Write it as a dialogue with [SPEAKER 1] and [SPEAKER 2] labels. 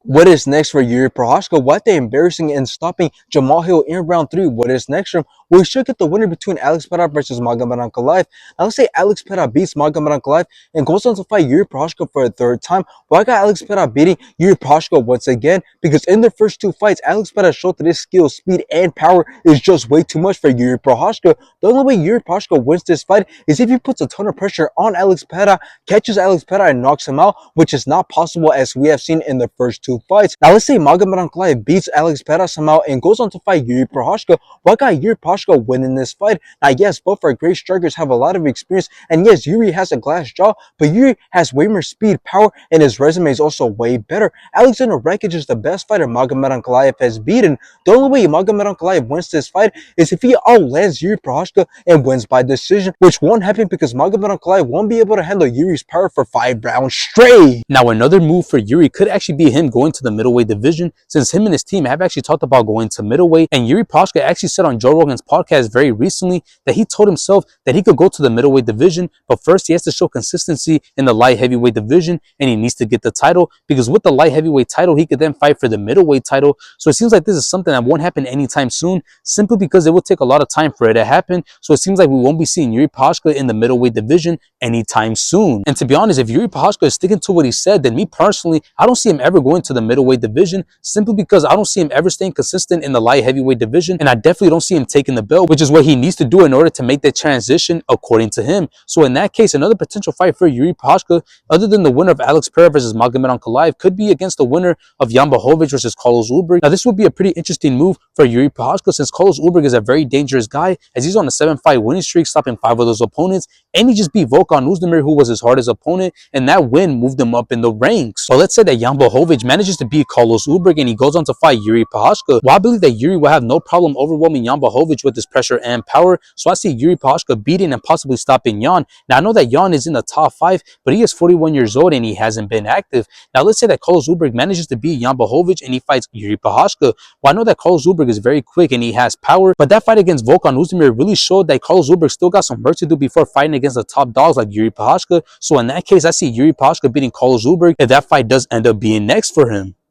[SPEAKER 1] What is next for Jiri Prochazka? What they embarrassing and stopping Jamal Hill in round 3? What is next for him? We should get the winner between Alex Pereira versus Magomed Ankalaev. Now let's say Alex Pereira beats Magomed Ankalaev and goes on to fight Jiri Prochazka for a third time. Well, I got Alex Pereira beating Jiri Prochazka once again because in the first two fights, Alex Pereira showed that his skill, speed, and power is just way too much for Jiri Prochazka. The only way Jiri Prochazka wins this fight is if he puts a ton of pressure on Alex Pereira, catches Alex Pereira, and knocks him out, which is not possible as we have seen in the first two fights. Now let's say Magomed Ankalaev beats Alex Pereira somehow and goes on to fight Jiri Prochazka. What got Jiri Prochazka winning this fight? Now yes, both are great strikers, have a lot of experience, and yes, Jiri has a glass jaw, but Jiri has way more speed, power, and his resume is also way better. Alexander Rakic is the best fighter Magomed Ankalaev has beaten. The only way Magomed Ankalaev wins this fight is if he outlands Jiri Prochazka and wins by decision, which won't happen because Magomed Ankalaev won't be able to handle Jiri's power for 5 rounds straight.
[SPEAKER 2] Now, another move for Jiri could actually be him going to the middleweight division, since him and his team have actually talked about going to middleweight. And Jiri Prochazka actually said on Joe Rogan's podcast very recently that he told himself that he could go to the middleweight division, but first he has to show consistency in the light heavyweight division, and he needs to get the title, because with the light heavyweight title, he could then fight for the middleweight title. So it seems like this is something that won't happen anytime soon, simply because it will take a lot of time for it to happen. So it seems like we won't be seeing Jiri Prochazka in the middleweight division anytime soon. And to be honest, if Jiri Prochazka is sticking to what he said, then me personally, I don't see him ever going to the middleweight division, simply because I don't see him ever staying consistent in the light heavyweight division, and I definitely don't see him taking the belt, which is what he needs to do in order to make that transition according to him. So in that case, another potential fight for Jiri Prochazka, other than the winner of Alex Pereira versus Magomed Ankalaev, could be against the winner of Jan Blachowicz versus Carlos Ulberg. Now this would be a pretty interesting move for Jiri Prochazka, since Carlos Ulberg is a very dangerous guy, as he's on a 7-fight winning streak, stopping 5 of those opponents, and he just beat Volkan Oezdemir, who was his hardest opponent, and that win moved him up in the ranks. So let's say that Jan Blachowicz manages to beat Carlos Ulberg and he goes on to fight Jiri Prochazka. Well, I believe that Jiri will have no problem overwhelming Jan Blachowicz with his pressure and power, so I see Jiri Prochazka beating and possibly stopping Jan. Now I know that Jan is in the top 5, but he is 41 years old and he hasn't been active. Now let's say that Carlos Ulberg manages to beat Jan Blachowicz and he fights Jiri Prochazka. Well, I know that Carlos Ulberg is very quick and he has power, but that fight against Volkan Oezdemir really showed that Carlos Ulberg still got some work to do before fighting against the top dogs like Jiri Prochazka. So in that case, I see Jiri Prochazka beating Carlos Ulberg if that fight does end up being next for him.